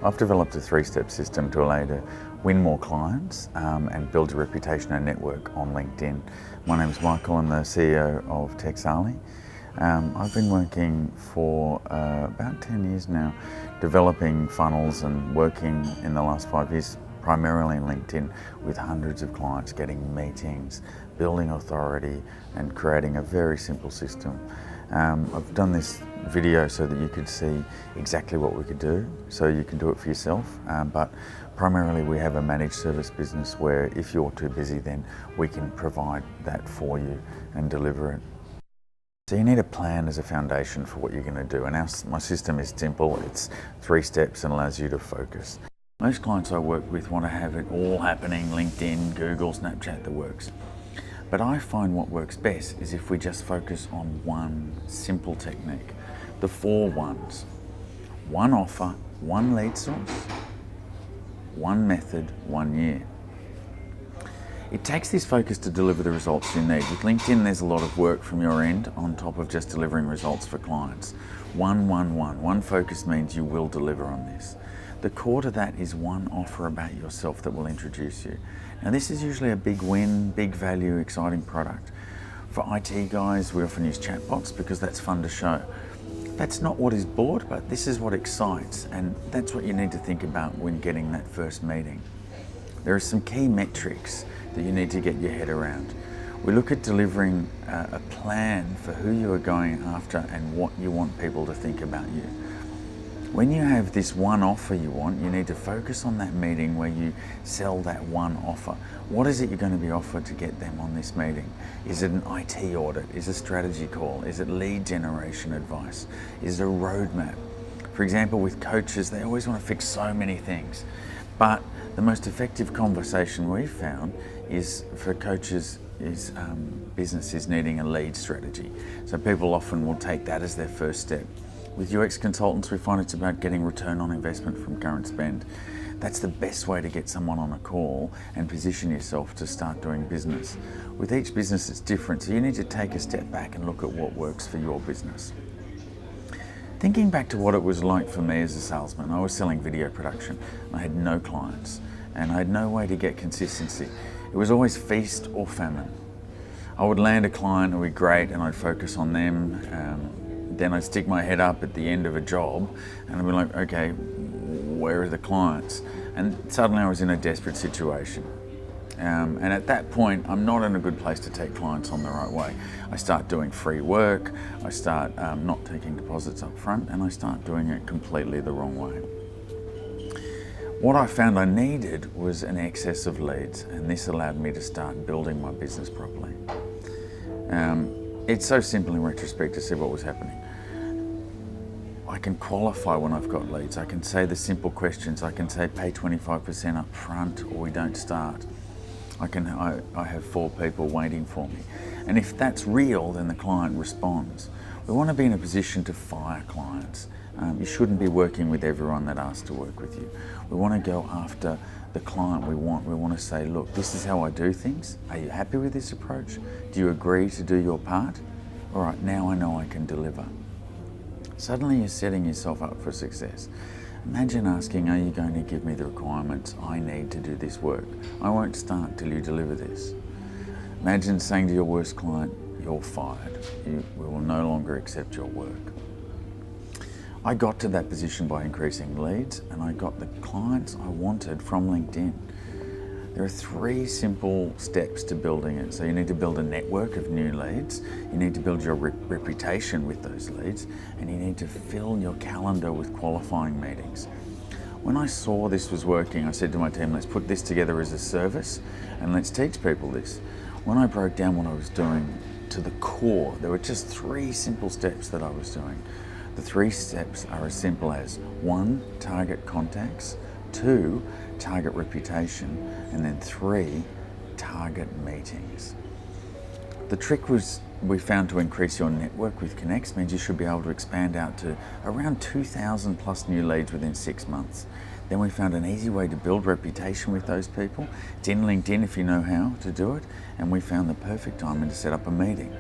I've developed a three-step system to allow you to win more clients and build your reputation and network on LinkedIn. My name is Michael, I'm the CEO of Texali. I've been working for about 10 years now, developing funnels and working in the last 5 years primarily in LinkedIn with hundreds of clients, getting meetings, building authority and creating a very simple system. I've done this video so that you could see exactly what we could do, so you can do it for yourself, but primarily we have a managed service business where if you're too busy, then we can provide that for you and deliver it. So you need a plan as a foundation for what you're going to do, and my system is simple. It's 3 steps and allows you to focus. Most clients I work with want to have it all happening, LinkedIn, Google, Snapchat, the works. But I find what works best is if we just focus on one simple technique, the 4 ones. 1 offer, 1 lead source, 1 method, 1 year. It takes this focus to deliver the results you need. With LinkedIn, there's a lot of work from your end on top of just delivering results for clients. 1, 1, 1. One focus means you will deliver on this. The core to that is 1 offer about yourself that will introduce you. Now this is usually a big win, big value, exciting product. For IT guys, we often use chatbots because that's fun to show. That's not what is bought, but this is what excites, and that's what you need to think about when getting that first meeting. There are some key metrics that you need to get your head around. We look at delivering a plan for who you are going after and what you want people to think about you. When you have this 1 offer you want, you need to focus on that meeting where you sell that 1 offer. What is it you're going to be offered to get them on this meeting? Is it an IT audit? Is it a strategy call? Is it lead generation advice? Is it a roadmap? For example, with coaches, they always want to fix so many things. But the most effective conversation we've found is for coaches is business is needing a lead strategy. So people often will take that as their first step. With UX consultants, we find it's about getting return on investment from current spend. That's the best way to get someone on a call and position yourself to start doing business. With each business, it's different, so you need to take a step back and look at what works for your business. Thinking back to what it was like for me as a salesman, I was selling video production. I had no clients and I had no way to get consistency. It was always feast or famine. I would land a client, it would be great, and I'd focus on them. Then I'd stick my head up at the end of a job and I'd be like, okay, where are the clients? And suddenly I was in a desperate situation. And at that point, I'm not in a good place to take clients on the right way. I start doing free work, I start not taking deposits up front, and I start doing it completely the wrong way. What I found I needed was an excess of leads, and this allowed me to start building my business properly. It's so simple in retrospect to see what was happening. I can qualify when I've got leads. I can say the simple questions. I can say pay 25% up front or we don't start. I have 4 people waiting for me. And if that's real, then the client responds. We want to be in a position to fire clients. You shouldn't be working with everyone that asks to work with you. We want to go after the client we want. We want to say, look, this is how I do things. Are you happy with this approach? Do you agree to do your part? All right, now I know I can deliver. Suddenly you're setting yourself up for success. Imagine asking, are you going to give me the requirements I need to do this work? I won't start till you deliver this. Imagine saying to your worst client, you're fired. We will no longer accept your work. I got to that position by increasing leads, and I got the clients I wanted from LinkedIn. There are 3 simple steps to building it. So you need to build a network of new leads, you need to build your reputation with those leads, and you need to fill your calendar with qualifying meetings. When I saw this was working, I said to my team, let's put this together as a service and let's teach people this. When I broke down what I was doing to the core, there were just 3 simple steps that I was doing. The 3 steps are as simple as 1, target contacts, 2, target reputation, and then 3, target meetings. The trick we found to increase your network with Connects means you should be able to expand out to around 2,000 plus new leads within 6 months. Then we found an easy way to build reputation with those people. It's in LinkedIn if you know how to do it, and we found the perfect time to set up a meeting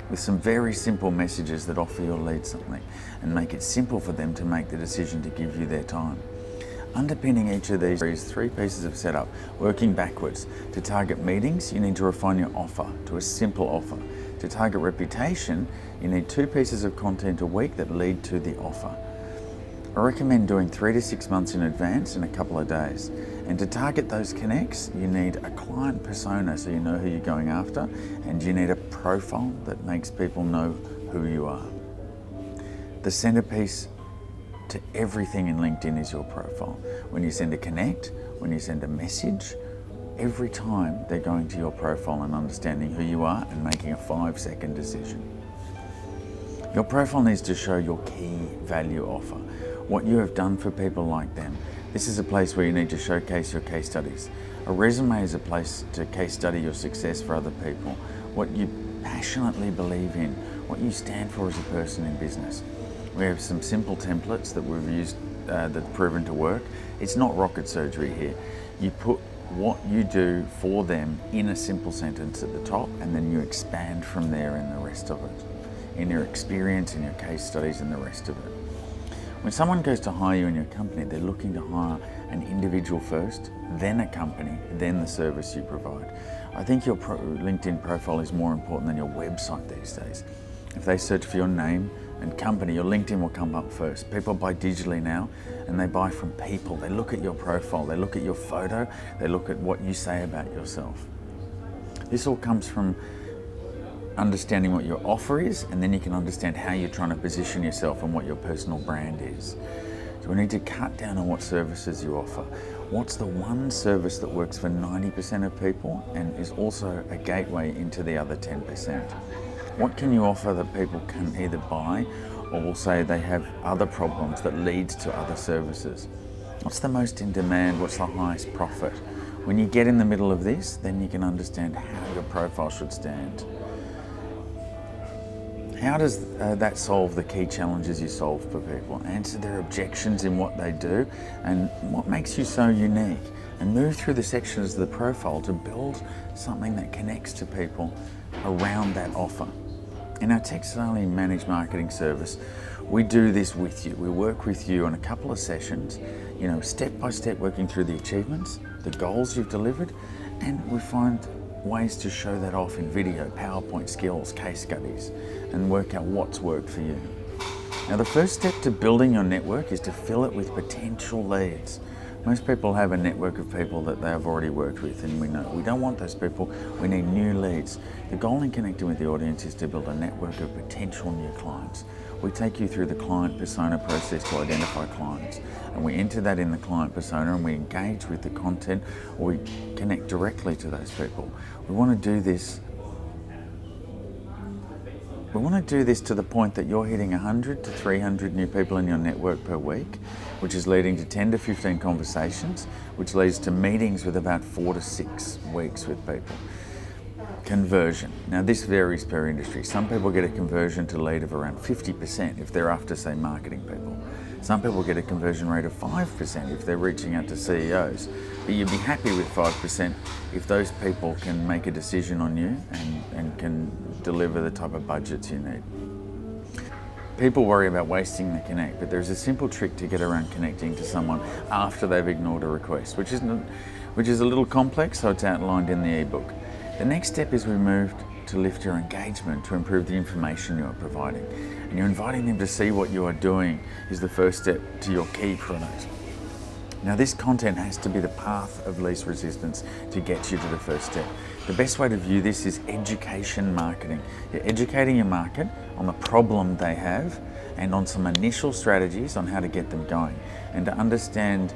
with some very simple messages that offer your leads something and make it simple for them to make the decision to give you their time. Underpinning each of these is 3 pieces of setup, working backwards. To target meetings, you need to refine your offer to a simple offer. To target reputation, you need 2 pieces of content a week that lead to the offer. I recommend doing 3 to 6 months in advance in a couple of days. And to target those connects, you need a client persona so you know who you're going after, and you need a profile that makes people know who you are. The centerpiece to everything in LinkedIn is your profile. When you send a connect, when you send a message, every time they're going to your profile and understanding who you are and making a 5-second decision. Your profile needs to show your key value offer, what you have done for people like them. This is a place where you need to showcase your case studies. A resume is a place to case study your success for other people, what you passionately believe in, what you stand for as a person in business. We have some simple templates that we've used that's proven to work. It's not rocket surgery here. You put what you do for them in a simple sentence at the top, and then you expand from there in the rest of it, in your experience, in your case studies, and the rest of it. When someone goes to hire you in your company, they're looking to hire an individual first, then a company, then the service you provide. I think your LinkedIn profile is more important than your website these days. If they search for your name and company, your LinkedIn will come up first. People buy digitally now, and they buy from people. They look at your profile, they look at your photo, they look at what you say about yourself. This all comes from understanding what your offer is, and then you can understand how you're trying to position yourself and what your personal brand is. So we need to cut down on what services you offer. What's the one service that works for 90% of people and is also a gateway into the other 10%? What can you offer that people can either buy or will say they have other problems that leads to other services? What's the most in demand? What's the highest profit? When you get in the middle of this, then you can understand how your profile should stand. How does that solve the key challenges you solve for people? Answer their objections in what they do and what makes you so unique, and move through the sections of the profile to build something that connects to people around that offer. In our TechSally Managed Marketing service, we do this with you. We work with you on a couple of sessions, step by step, working through the achievements, the goals you've delivered, and we find ways to show that off in video, PowerPoint skills, case studies, and work out what's worked for you. Now, the first step to building your network is to fill it with potential leads. Most people have a network of people that they have already worked with, and we know we don't want those people. We need new leads. The goal in connecting with the audience is to build a network of potential new clients. We take you through the client persona process to identify clients, and we enter that in the client persona, and we engage with the content, or we connect directly to those people. We want to do this to the point that you're hitting 100 to 300 new people in your network per week, which is leading to 10 to 15 conversations, which leads to meetings with about 4 to 6 weeks with people. Conversion. Now, this varies per industry. Some people get a conversion to lead of around 50% if they're after, say, marketing people. Some people get a conversion rate of 5% if they're reaching out to CEOs. But you'd be happy with 5% if those people can make a decision on you and can deliver the type of budgets you need. People worry about wasting the connect, but there's a simple trick to get around connecting to someone after they've ignored a request, which is a little complex, so it's outlined in the ebook. The next step is we moved to lift your engagement to improve the information you are providing. And you're inviting them to see what you are doing is the first step to your key product. Now, this content has to be the path of least resistance to get you to the first step. The best way to view this is education marketing. You're educating your market on the problem they have and on some initial strategies on how to get them going, and to understand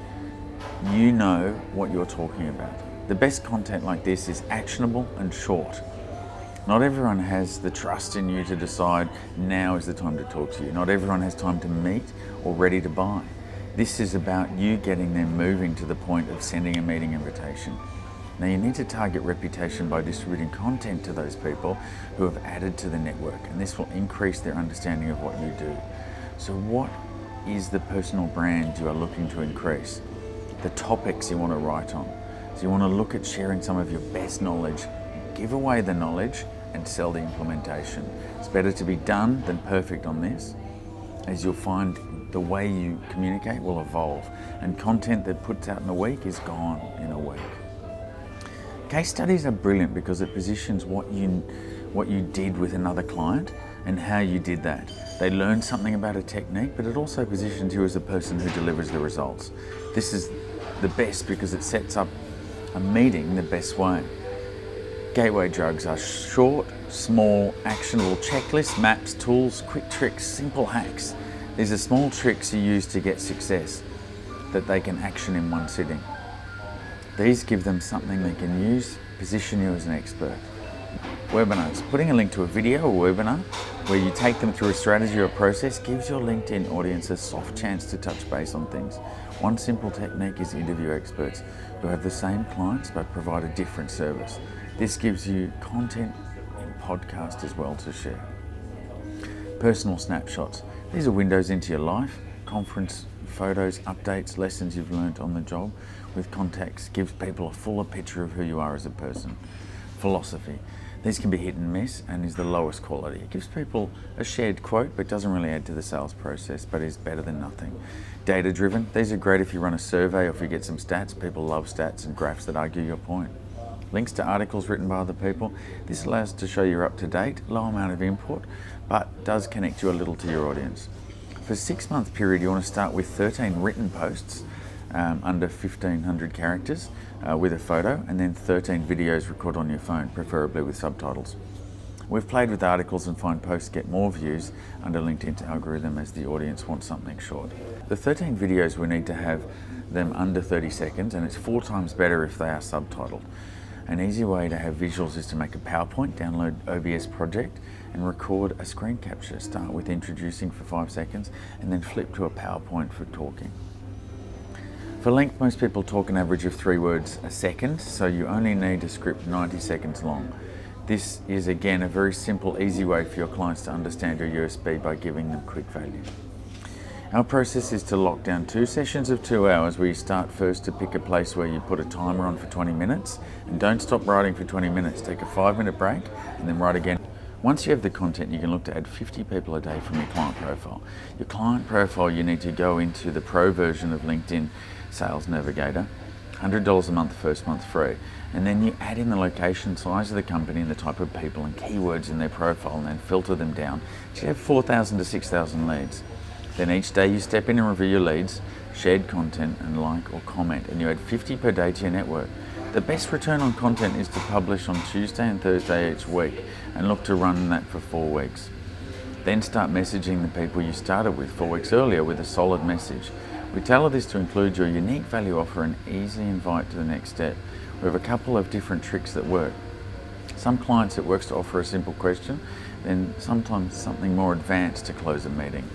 what you're talking about. The best content like this is actionable and short. Not everyone has the trust in you to decide now is the time to talk to you. Not everyone has time to meet or ready to buy. This is about you getting them moving to the point of sending a meeting invitation. Now, you need to target reputation by distributing content to those people who have added to the network, and this will increase their understanding of what you do. So what is the personal brand you are looking to increase? The topics you want to write on. So you want to look at sharing some of your best knowledge, give away the knowledge and sell the implementation. It's better to be done than perfect on this, as you'll find the way you communicate will evolve, and content that puts out in a week is gone in a week. Case studies are brilliant because it positions what you did with another client and how you did that. They learn something about a technique, but it also positions you as a person who delivers the results. This is the best because it sets up a meeting the best way. Gateway drugs are short, small, actionable checklists, maps, tools, quick tricks, simple hacks. These are small tricks you use to get success that they can action in one sitting. These give them something they can use, position you as an expert. Webinars. Putting a link to a video or webinar where you take them through a strategy or process gives your LinkedIn audience a soft chance to touch base on things. One simple technique is interview experts who have the same clients but provide a different service. This gives you content in podcast as well to share. Personal snapshots. These are windows into your life, conference photos, updates, lessons you've learned on the job with context. Gives people a fuller picture of who you are as a person. Philosophy. These can be hit and miss and is the lowest quality. It gives people a shared quote but doesn't really add to the sales process, but is better than nothing. Data driven. These are great if you run a survey or if you get some stats. People love stats and graphs that argue your point. Links to articles written by other people. This allows to show you're up to date, low amount of input, but does connect you a little to your audience. For a 6-month period, you want to start with 13 written posts under 1,500 characters with a photo, and then 13 videos recorded on your phone, preferably with subtitles. We've played with articles and find posts get more views under LinkedIn's algorithm as the audience wants something short. The 13 videos, we need to have them under 30 seconds, and it's 4 times better if they are subtitled. An easy way to have visuals is to make a PowerPoint, download OBS project and record a screen capture. Start with introducing for 5 seconds and then flip to a PowerPoint for talking. For length, most people talk an average of 3 words a second, so you only need a script 90 seconds long. This is again a very simple, easy way for your clients to understand your USP by giving them quick value. Our process is to lock down 2 sessions of 2 hours where you start first to pick a place where you put a timer on for 20 minutes and don't stop writing for 20 minutes. Take a 5-minute break and then write again. Once you have the content, you can look to add 50 people a day from your client profile. Your client profile, you need to go into the pro version of LinkedIn Sales Navigator, $100 a month, first month free. And then you add in the location, size of the company and the type of people and keywords in their profile and then filter them down. So you have 4,000 to 6,000 leads. Then each day you step in and review your leads, shared content and like or comment, and you add 50 per day to your network. The best return on content is to publish on Tuesday and Thursday each week and look to run that for 4 weeks. Then start messaging the people you started with 4 weeks earlier with a solid message. We tailor this to include your unique value offer and easily invite to the next step. We have a couple of different tricks that work. Some clients it works to offer a simple question, then sometimes something more advanced to close a meeting.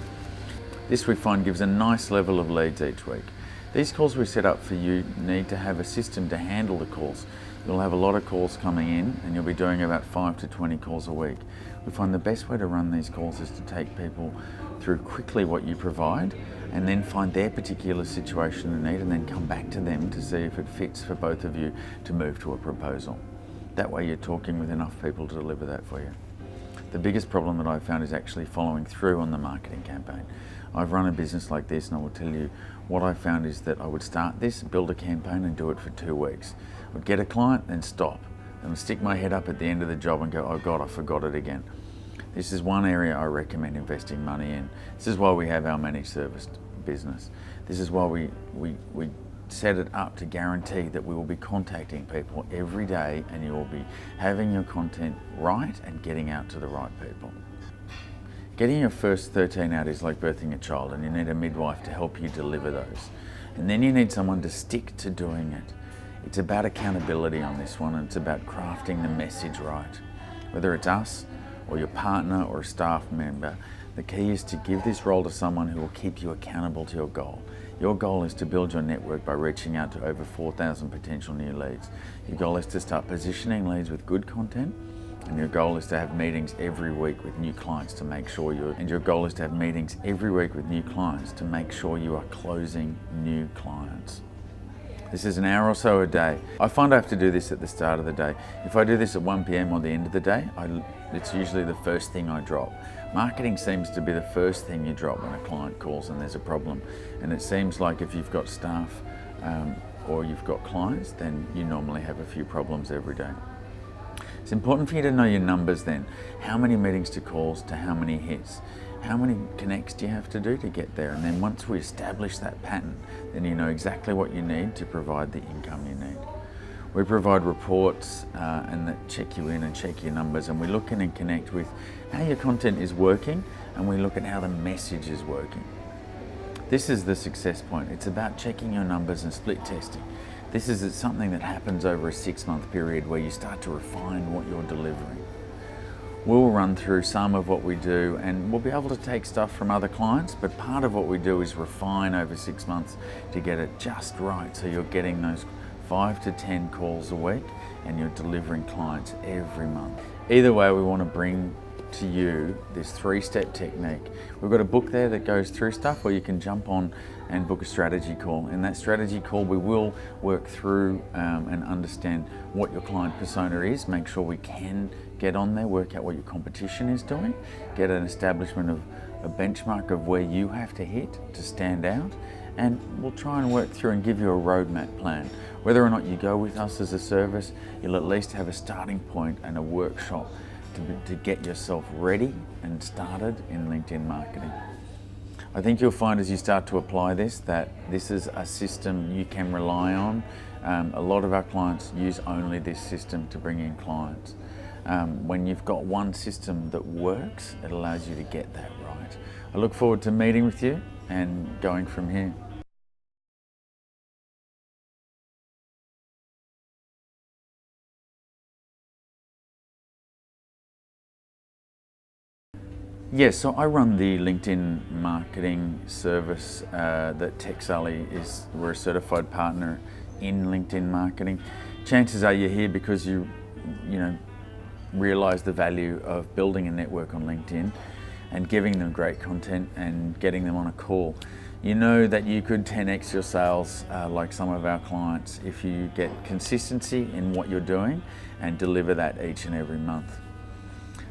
This we find gives a nice level of leads each week. These calls we set up for you need to have a system to handle the calls. You'll have a lot of calls coming in and you'll be doing about 5 to 20 calls a week. We find the best way to run these calls is to take people through quickly what you provide and then find their particular situation and need and then come back to them to see if it fits for both of you to move to a proposal. That way you're talking with enough people to deliver that for you. The biggest problem that I've found is actually following through on the marketing campaign. I've run a business like this and I will tell you what I found is that I would start this, build a campaign and do it for 2 weeks. I'd get a client, then stop. Then I'd stick my head up at the end of the job and go, oh God, I forgot it again. This is one area I recommend investing money in. This is why we have our managed service business. This is why we set it up to guarantee that we will be contacting people every day and you will be having your content right and getting out to the right people. Getting your first 13 out is like birthing a child and you need a midwife to help you deliver those. And then you need someone to stick to doing it. It's about accountability on this one and it's about crafting the message right. Whether it's us or your partner or a staff member, the key is to give this role to someone who will keep you accountable to your goal. Your goal is to build your network by reaching out to over 4,000 potential new leads. Your goal is to start positioning leads with good content. And your goal is to have meetings every week with new clients to make sure you are closing new clients. This is an hour or so a day. I find I have to do this at the start of the day. If I do this at 1 p.m. or the end of the day, it's usually the first thing I drop. Marketing seems to be the first thing you drop when a client calls and there's a problem. And it seems like if you've got staff or you've got clients, then you normally have a few problems every day. It's important for you to know your numbers then. How many meetings to calls to how many hits? How many connects do you have to do to get there? And then once we establish that pattern, then you know exactly what you need to provide the income you need. We provide reports and that check you in and check your numbers, and we look in and connect with how your content is working, and we look at how the message is working. This is the success point. It's about checking your numbers and split testing. This is something that happens over a 6-month period where you start to refine what you're delivering. We'll run through some of what we do, and we'll be able to take stuff from other clients, but part of what we do is refine over 6 months to get it just right, so you're getting those 5 to 10 calls a week and you're delivering clients every month. Either way, we want to bring to you this 3-step technique. We've got a book there that goes through stuff where you can jump on and book a strategy call. In that strategy call, we will work through and understand what your client persona is, make sure we can get on there, work out what your competition is doing, get an establishment of a benchmark of where you have to hit to stand out, and we'll try and work through and give you a roadmap plan. Whether or not you go with us as a service, you'll at least have a starting point and a workshop to get yourself ready and started in LinkedIn marketing. I think you'll find as you start to apply this that this is a system you can rely on. A lot of our clients use only this system to bring in clients. When you've got one system that works, it allows you to get that right. I look forward to meeting with you and going from here. Yes, so I run the LinkedIn marketing service that TechSally is. We're a certified partner in LinkedIn marketing. Chances are you're here because you realize the value of building a network on LinkedIn and giving them great content and getting them on a call. You know that you could 10x your sales like some of our clients if you get consistency in what you're doing and deliver that each and every month.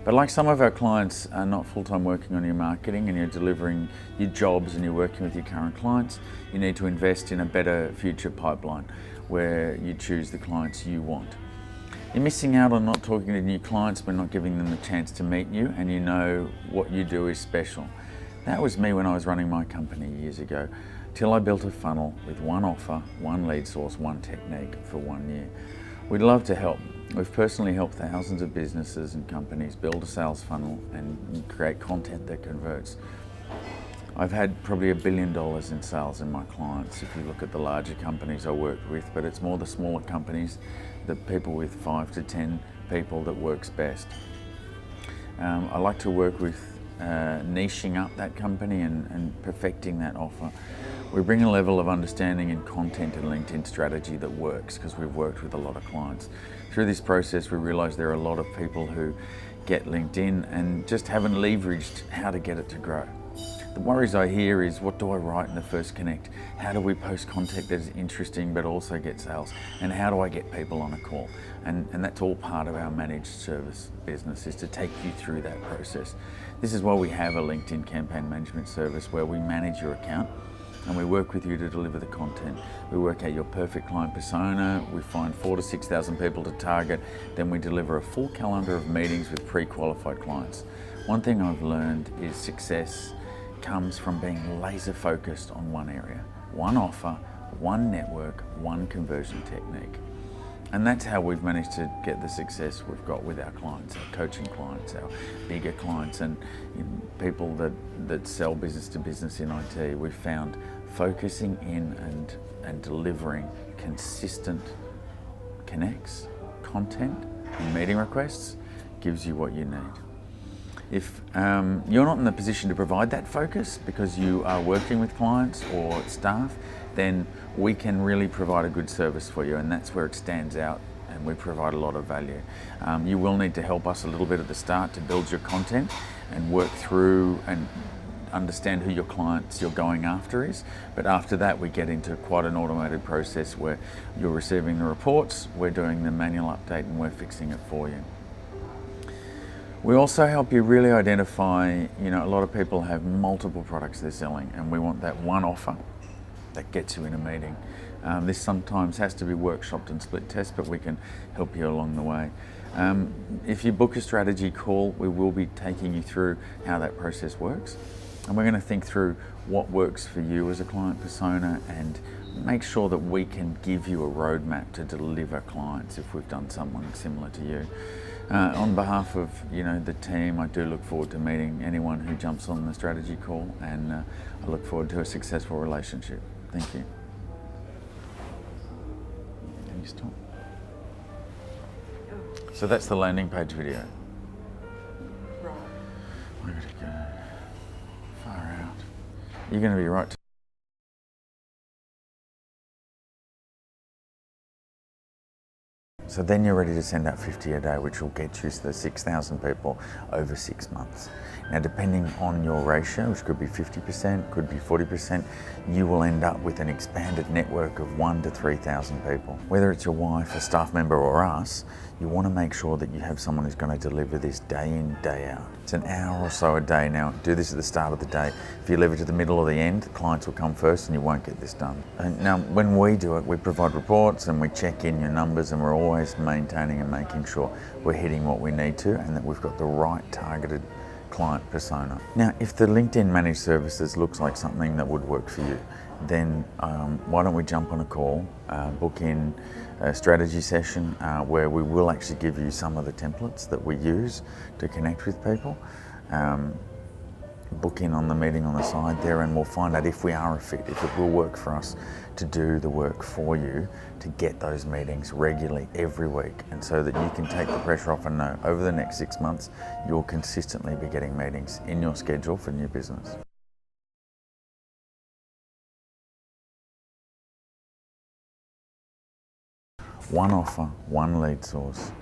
But like some of our clients are not full-time working on your marketing and you're delivering your jobs and you're working with your current clients, you need to invest in a better future pipeline where you choose the clients you want. You're missing out on not talking to new clients but not giving them the chance to meet you, and you know what you do is special. That was me when I was running my company years ago, till I built a funnel with one offer, one lead source, one technique for 1 year. We'd love to help. We've personally helped thousands of businesses and companies build a sales funnel and create content that converts. I've had probably $1 billion in sales in my clients if you look at the larger companies I worked with, but it's more the smaller companies, the people with 5 to 10 people that works best. I like to work with niching up that company and perfecting that offer. We bring a level of understanding and content and LinkedIn strategy that works because we've worked with a lot of clients. Through this process, we realize there are a lot of people who get LinkedIn and just haven't leveraged how to get it to grow. The worries I hear is, what do I write in the first connect? How do we post content that is interesting but also get sales? And how do I get people on a call? And that's all part of our managed service business, is to take you through that process. This is why we have a LinkedIn campaign management service where we manage your account and we work with you to deliver the content. We work out your perfect client persona, we find 4,000 to 6,000 people to target, then we deliver a full calendar of meetings with pre-qualified clients. One thing I've learned is success comes from being laser focused on one area, one offer, one network, one conversion technique. And that's how we've managed to get the success we've got with our clients, our coaching clients, our bigger clients, and people that sell business to business in IT. We've found focusing in and delivering consistent connects, content, and meeting requests gives you what you need. If you're not in the position to provide that focus because you are working with clients or staff, then we can really provide a good service for you, and that's where it stands out, and we provide a lot of value. You will need to help us a little bit at the start to build your content and work through and understand who your clients you're going after is. But after that, we get into quite an automated process where you're receiving the reports, we're doing the manual update, and we're fixing it for you. We also help you really identify, a lot of people have multiple products they're selling, and we want that one offer that gets you in a meeting. This sometimes has to be workshopped and split test, but we can help you along the way. If you book a strategy call, we will be taking you through how that process works. And we're going to think through what works for you as a client persona and make sure that we can give you a roadmap to deliver clients if we've done something similar to you. On behalf of the team, I do look forward to meeting anyone who jumps on the strategy call, and I look forward to a successful relationship. Thank you. Can you stop? So that's the landing page video. Right. I gotta go far out. You're going to be right. So then you're ready to send out 50 a day, which will get you to the 6,000 people over 6 months. Now, depending on your ratio, which could be 50%, could be 40%, you will end up with an expanded network of 1,000 to 3,000 people. Whether it's your wife, a staff member, or us, you want to make sure that you have someone who's going to deliver this day in, day out. It's an hour or so a day. Now, do this at the start of the day. If you leave it to the middle or the end, the clients will come first and you won't get this done. And now, when we do it, we provide reports and we check in your numbers, and we're always maintaining and making sure we're hitting what we need to and that we've got the right targeted client persona. Now, if the LinkedIn Managed Services looks like something that would work for you, then why don't we jump on a call, book in a strategy session where we will actually give you some of the templates that we use to connect with people. Book in on the meeting on the side there, and we'll find out if we are a fit, if it will work for us to do the work for you to get those meetings regularly every week, and so that you can take the pressure off and know over the next 6 months you'll consistently be getting meetings in your schedule for new business. One offer, one lead source.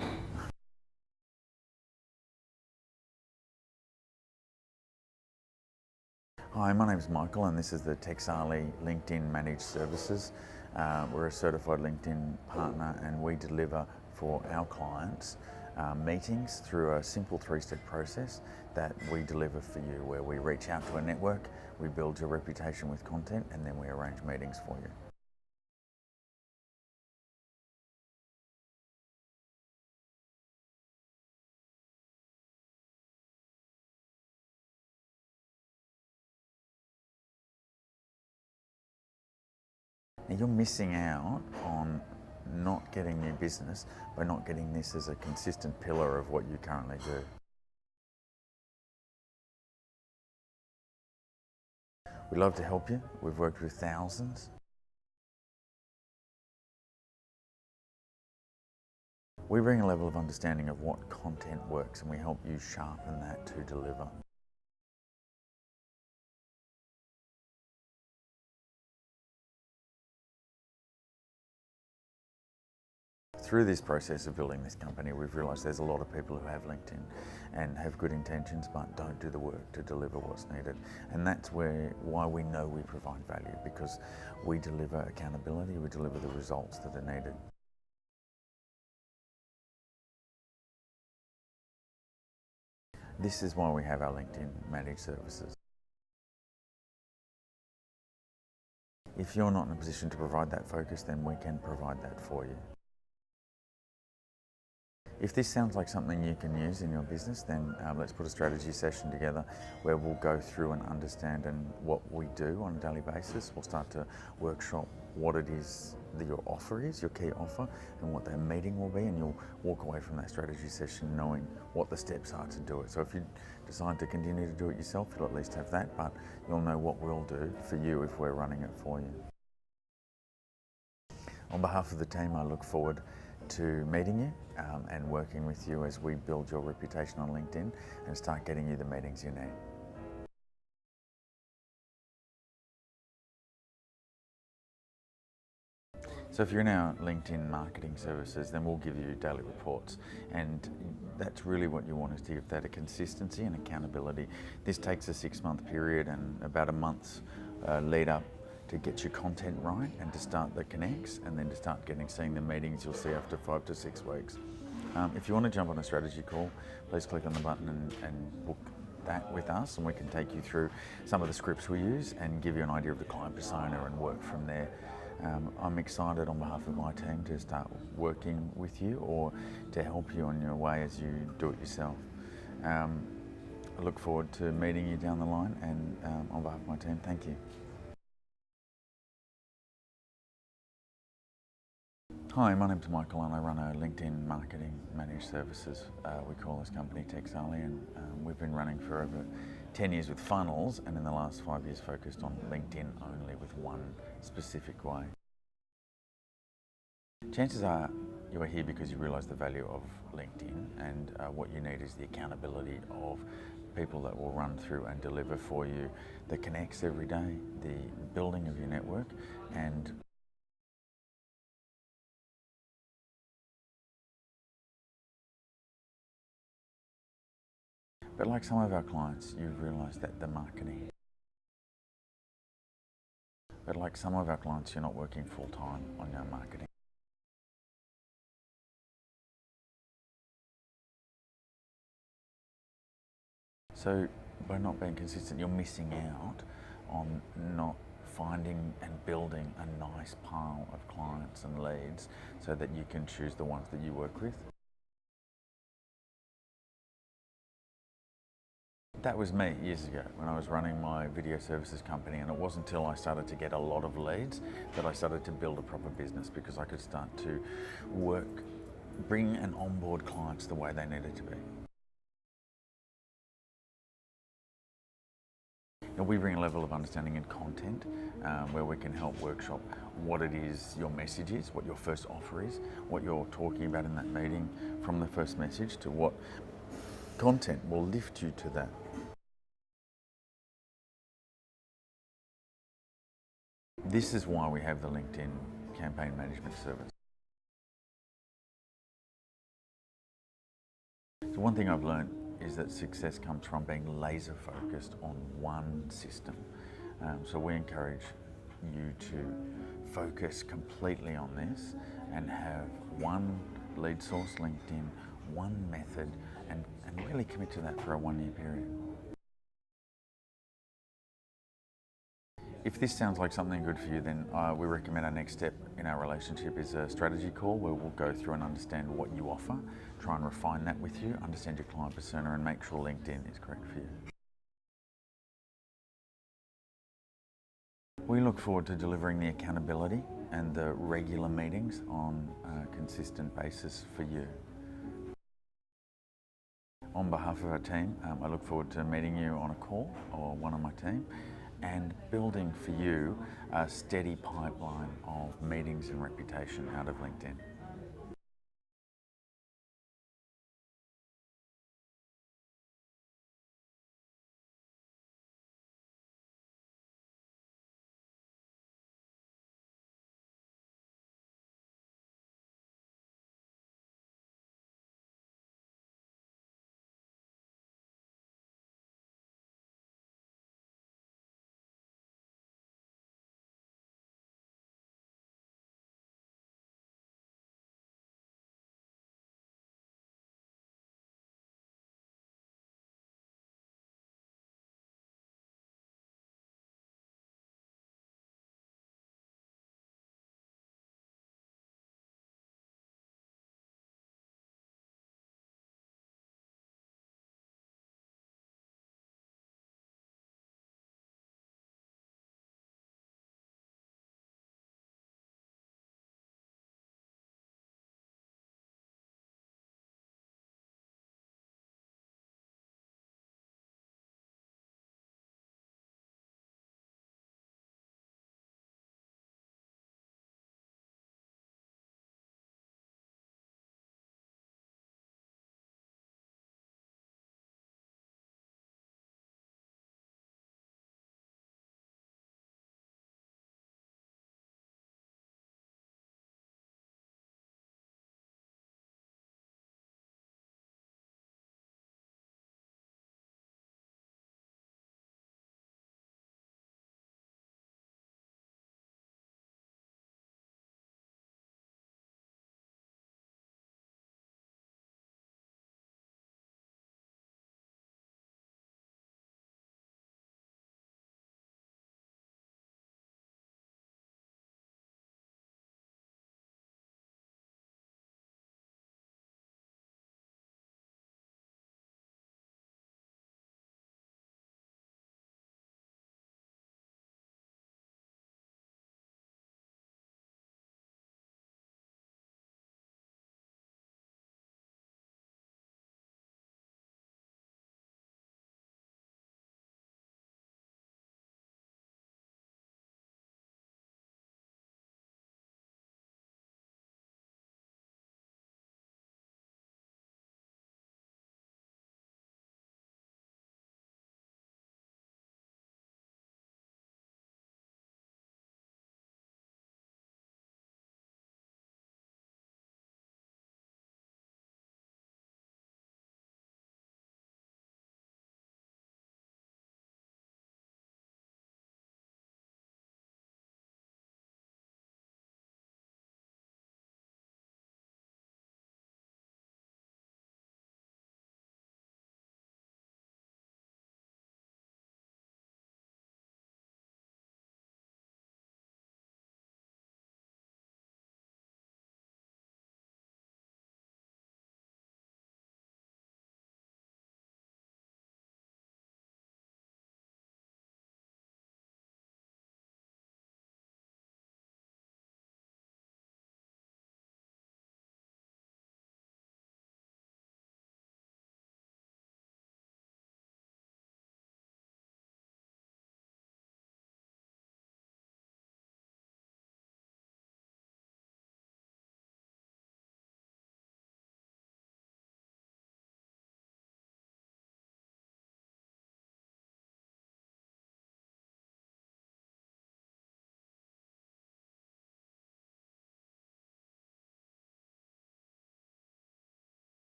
Hi, my name is Michael, and this is the Texali LinkedIn Managed Services. We're a certified LinkedIn partner, and we deliver for our clients meetings through a simple 3-step process that we deliver for you, where we reach out to a network, we build your reputation with content, and then we arrange meetings for you. Now, you're missing out on not getting new business by not getting this as a consistent pillar of what you currently do. We'd love to help you. We've worked with thousands. We bring a level of understanding of what content works, and we help you sharpen that to deliver. Through this process of building this company, we've realised there's a lot of people who have LinkedIn and have good intentions but don't do the work to deliver what's needed. And that's why we know we provide value, because we deliver accountability, we deliver the results that are needed. This is why we have our LinkedIn Managed Services. If you're not in a position to provide that focus, then we can provide that for you. If this sounds like something you can use in your business, then let's put a strategy session together where we'll go through and understand what we do on a daily basis. We'll start to workshop what it is that your offer is, your key offer, and what that meeting will be, and you'll walk away from that strategy session knowing what the steps are to do it. So if you decide to continue to do it yourself, you'll at least have that, but you'll know what we'll do for you if we're running it for you. On behalf of the team, I look forward to meeting you and working with you as we build your reputation on LinkedIn and start getting you the meetings you need. So if you're in our LinkedIn marketing services, then we'll give you daily reports, and that's really what you want, is to give that a consistency and accountability. This takes a 6-month period and about a month's lead up to get your content right and to start the connects, and then to start seeing the meetings you'll see after 5 to 6 weeks. If you want to jump on a strategy call, please click on the button and book that with us, and we can take you through some of the scripts we use and give you an idea of the client persona and work from there. I'm excited on behalf of my team to start working with you or to help you on your way as you do it yourself. I look forward to meeting you down the line, and on behalf of my team, thank you. Hi, my name's Michael and I run a LinkedIn marketing managed services. We call this company Texali, and we've been running for over 10 years with funnels, and in the last 5 years focused on LinkedIn only with one specific way. Chances are you are here because you realise the value of LinkedIn, and what you need is the accountability of people that will run through and deliver for you the connects every day, the building of your network, and but like some of our clients, you've realised that the marketing. But like some of our clients, you're not working full time on your marketing. So by not being consistent, you're missing out on not finding and building a nice pile of clients and leads so that you can choose the ones that you work with. That was me years ago when I was running my video services company, and it wasn't until I started to get a lot of leads that I started to build a proper business, because I could start to bring and onboard clients the way they needed to be. Now, we bring a level of understanding and content where we can help workshop what it is your message is, what your first offer is, what you're talking about in that meeting, from the first message to what content will lift you to that. This is why we have the LinkedIn campaign management service. So one thing I've learned is that success comes from being laser focused on one system. So we encourage you to focus completely on this and have one lead source, LinkedIn, one method, and really commit to that for a 1-year period. If this sounds like something good for you, then we recommend our next step in our relationship is a strategy call, where we'll go through and understand what you offer, try and refine that with you, understand your client persona, and make sure LinkedIn is correct for you. We look forward to delivering the accountability and the regular meetings on a consistent basis for you. On behalf of our team, I look forward to meeting you on a call or one on my team, and building for you a steady pipeline of meetings and reputation out of LinkedIn.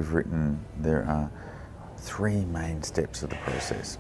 we've written, there are three main steps of the process.